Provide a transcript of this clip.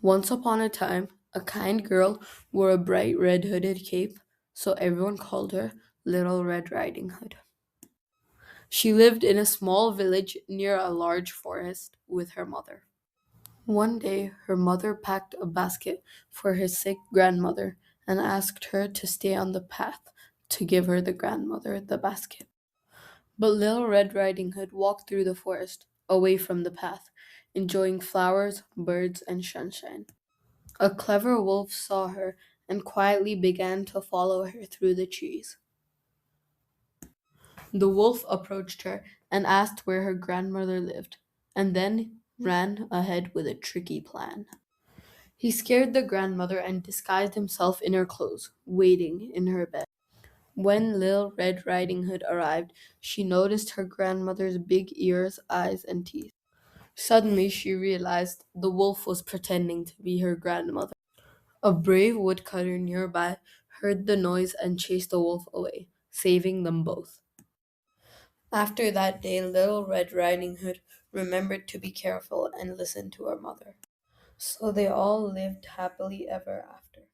Once upon a time, a kind girl wore a bright red hooded cape, so everyone called her Little Red Riding Hood. She lived in a small village near a large forest with her mother. One day, her mother packed a basket for her sick grandmother and asked her to stay on the path to give her the grandmother the basket. But Little Red Riding Hood walked through the forest, away from the path, enjoying flowers, birds, and sunshine. A clever wolf saw her and quietly began to follow her through the trees. The wolf approached her and asked where her grandmother lived, and then ran ahead with a tricky plan. He scared the grandmother and disguised himself in her clothes, waiting in her bed. When Little Red Riding Hood arrived, she noticed her grandmother's big ears, eyes, and teeth. Suddenly, she realized the wolf was pretending to be her grandmother. A brave woodcutter nearby heard the noise and chased the wolf away, saving them both. After that day, Little Red Riding Hood remembered to be careful and listen to her mother. So they all lived happily ever after.